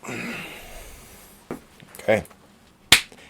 Okay.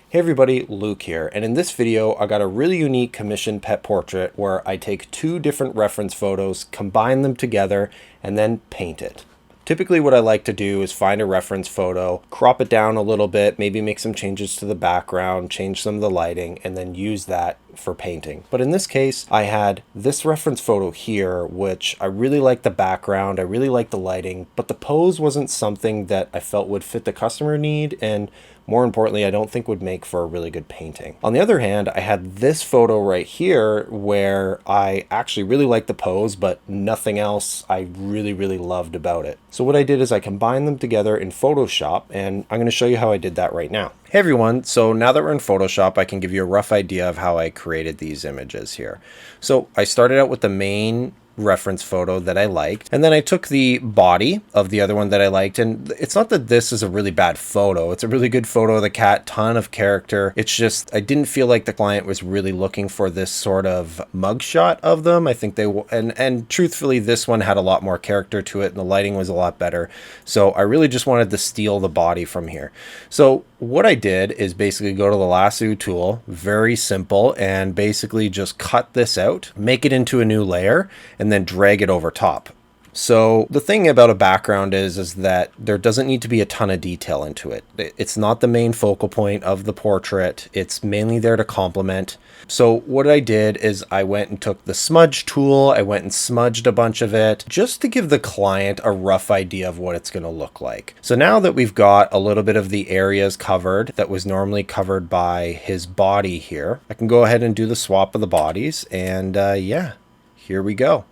Hey everybody, Luke here, and in this video I got a really unique commissioned pet portrait where I take two different reference photos, combine them together, and then paint it. Typically what I like to do is find a reference photo, crop it down a little bit, maybe make some changes to the background, change some of the lighting, and then use that for painting. But in this case, I had this reference photo here, which I really liked the background, I really liked the lighting, but the pose wasn't something that I felt would fit the customer need, and more importantly, I don't think would make for a really good painting. On the other hand, I had this photo right here where I actually really liked the pose, but nothing else I really loved about it. So what I did is I combined them together in Photoshop, and I'm going to show you how I did that right now. Hey everyone, so now that we're in Photoshop, I can give you a rough idea of how I created these images here. So I started out with the main reference photo that I liked, and then I took the body of the other one that I liked, and it's not that this is a really bad photo, it's a really good photo of the cat, ton of character. It's just I didn't feel like the client was really looking for this sort of mugshot of them. I think they and truthfully this one had a lot more character to it and the lighting was a lot better, so I really just wanted to steal the body from here. So what I did is basically go to the lasso tool, very simple, and basically just cut this out, make it into a new layer, and then drag it over top. So the thing about a background is that there doesn't need to be a ton of detail into it. It's not the main focal point of the portrait. It's mainly there to complement. So what I did is I went and took the smudge tool. I went and smudged a bunch of it just to give the client a rough idea of what it's going to look like. So now that we've got a little bit of the areas covered that was normally covered by his body here, I can go ahead and do the swap of the bodies, and yeah, here we go.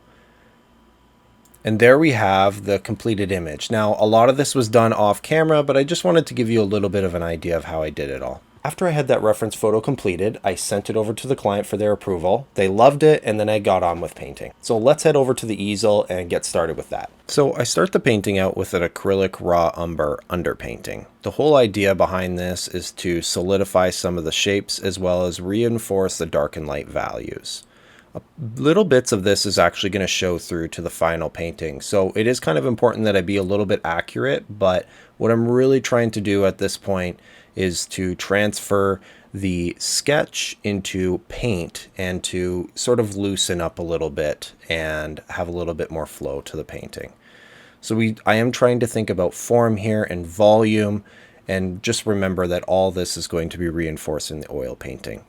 And there we have the completed image. Now, a lot of this was done off camera, but I just wanted to give you a little bit of an idea of how I did it all. After I had that reference photo completed, I sent it over to the client for their approval. They loved it, and then I got on with painting. So let's head over to the easel and get started with that. So I start the painting out with an acrylic raw umber underpainting. The whole idea behind this is to solidify some of the shapes as well as reinforce the dark and light values. Little bits of this is actually going to show through to the final painting. So it is kind of important that I be a little bit accurate, but what I'm really trying to do at this point is to transfer the sketch into paint and to sort of loosen up a little bit and have a little bit more flow to the painting. So I am trying to think about form here and volume, and just remember that all this is going to be reinforced in the oil painting.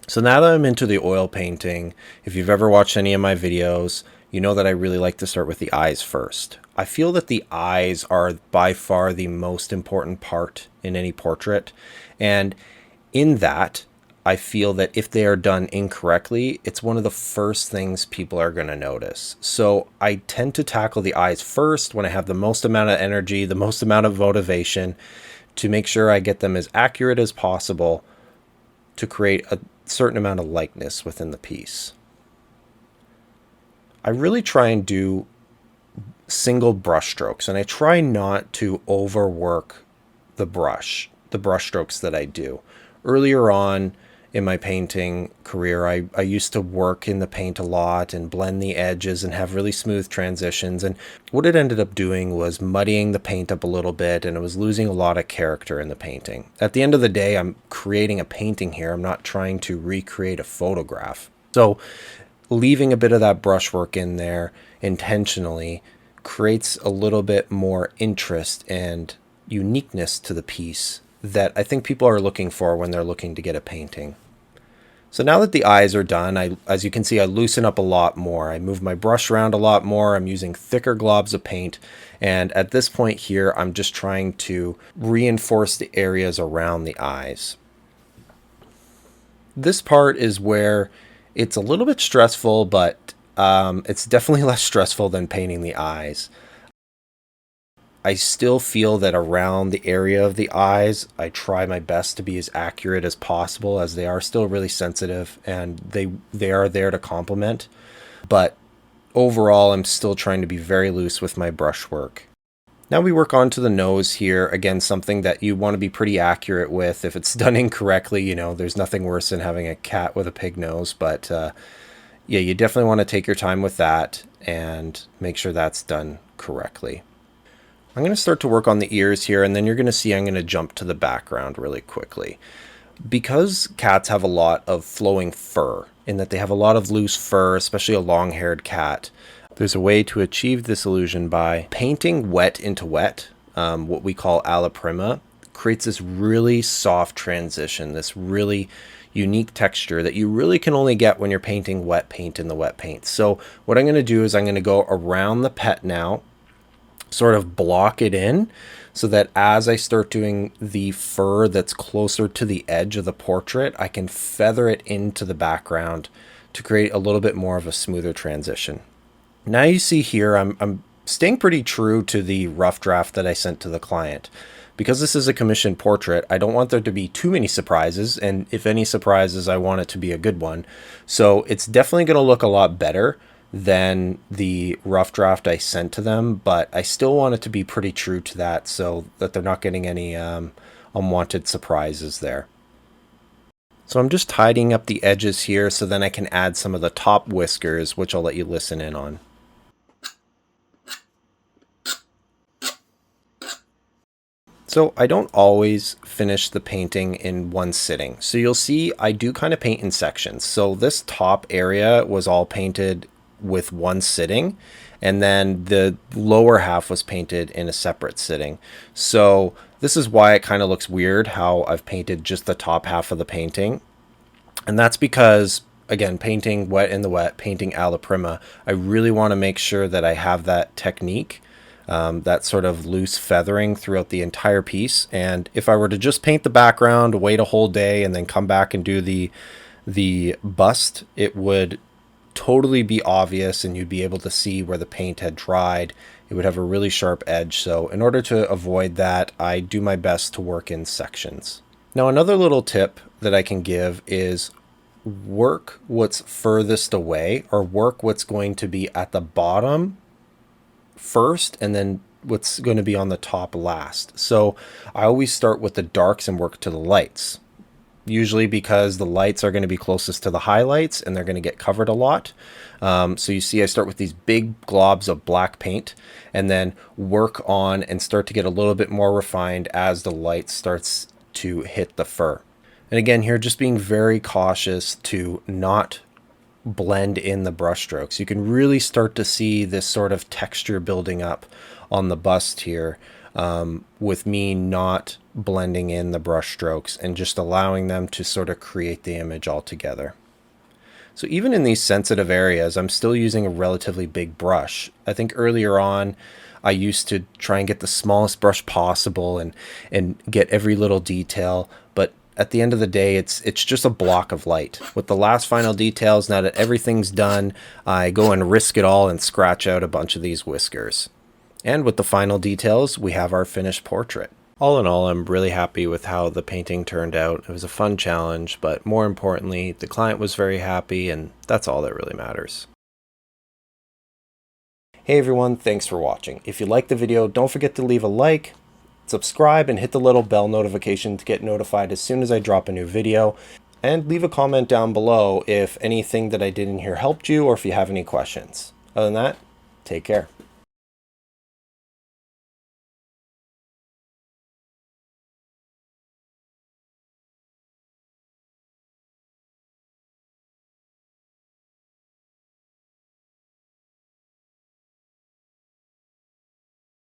So now that I'm into the oil painting, if you've ever watched any of my videos, you know that I really like to start with the eyes first. I feel that the eyes are by far the most important part in any portrait. And in that, I feel that if they are done incorrectly, it's one of the first things people are going to notice. So I tend to tackle the eyes first when I have the most amount of energy, the most amount of motivation, to make sure I get them as accurate as possible to create a certain amount of likeness within the piece. I really try and do single brush strokes, and I try not to overwork the brush strokes that I do. Earlier on in my painting career, I used to work in the paint a lot and blend the edges and have really smooth transitions, and what it ended up doing was muddying the paint up a little bit, and it was losing a lot of character in the painting. At the end of the day, I'm creating a painting here. I'm not trying to recreate a photograph. So leaving a bit of that brushwork in there intentionally creates a little bit more interest and uniqueness to the piece that I think people are looking for when they're looking to get a painting. So now that the eyes are done, as you can see, I loosen up a lot more. I move my brush around a lot more. I'm using thicker globs of paint. And at this point here, I'm just trying to reinforce the areas around the eyes. This part is where it's a little bit stressful, but it's definitely less stressful than painting the eyes. I still feel that around the area of the eyes, I try my best to be as accurate as possible, as they are still really sensitive and they are there to complement. But overall, I'm still trying to be very loose with my brushwork. Now we work on to the nose here. Again, something that you want to be pretty accurate with. If it's done incorrectly, you know, there's nothing worse than having a cat with a pig nose. But yeah, you definitely want to take your time with that and make sure that's done correctly. I'm going to start to work on the ears here, and then you're going to see I'm going to jump to the background really quickly. Because cats have a lot of flowing fur, in that they have a lot of loose fur, especially a long-haired cat, there's a way to achieve this illusion by painting wet into wet, what we call alla prima, creates this really soft transition, this really unique texture that you really can only get when you're painting wet paint in the wet paint. So what I'm going to do is I'm going to go around the pet now, sort of block it in, so that as I start doing the fur that's closer to the edge of the portrait, I can feather it into the background to create a little bit more of a smoother transition. Now you see here, I'm staying pretty true to the rough draft that I sent to the client. Because this is a commissioned portrait, I don't want there to be too many surprises, and if any surprises, I want it to be a good one. So it's definitely going to look a lot better than the rough draft I sent to them, but I still want it to be pretty true to that so that they're not getting any unwanted surprises there. So I'm just tidying up the edges here so then I can add some of the top whiskers, which I'll let you listen in on. So I don't always finish the painting in one sitting. So you'll see I do kind of paint in sections. So this top area was all painted with one sitting, and then the lower half was painted in a separate sitting. So this is why it kind of looks weird how I've painted just the top half of the painting. And that's because, again, painting wet in the wet, painting alla prima, I really want to make sure that I have that technique, that sort of loose feathering throughout the entire piece. And if I were to just paint the background, wait a whole day, and then come back and do the bust, it would totally be obvious and you'd be able to see where the paint had dried. It would have a really sharp edge. So in order to avoid that, I do my best to work in sections. Now, another little tip that I can give is work what's furthest away, or work what's going to be at the bottom first and then what's going to be on the top last. So I always start with the darks and work to the lights, usually because the lights are going to be closest to the highlights and they're going to get covered a lot. So you see I start with these big globs of black paint and then work on and start to get a little bit more refined as the light starts to hit the fur. And again, here just being very cautious to not blend in the brush strokes. You can really start to see this sort of texture building up on the bust here, with me not blending in the brush strokes and just allowing them to sort of create the image altogether. So even in these sensitive areas, I'm still using a relatively big brush. I think earlier on, I used to try and get the smallest brush possible and get every little detail, but at the end of the day, it's just a block of light. With the last final details, now that everything's done, I go and risk it all and scratch out a bunch of these whiskers. And with the final details, we have our finished portrait. All in all, I'm really happy with how the painting turned out. It was a fun challenge, but more importantly, the client was very happy, and that's all that really matters. Hey everyone, thanks for watching. If you liked the video, don't forget to leave a like, subscribe, and hit the little bell notification to get notified as soon as I drop a new video. And leave a comment down below if anything that I did in here helped you or if you have any questions. Other than that, take care.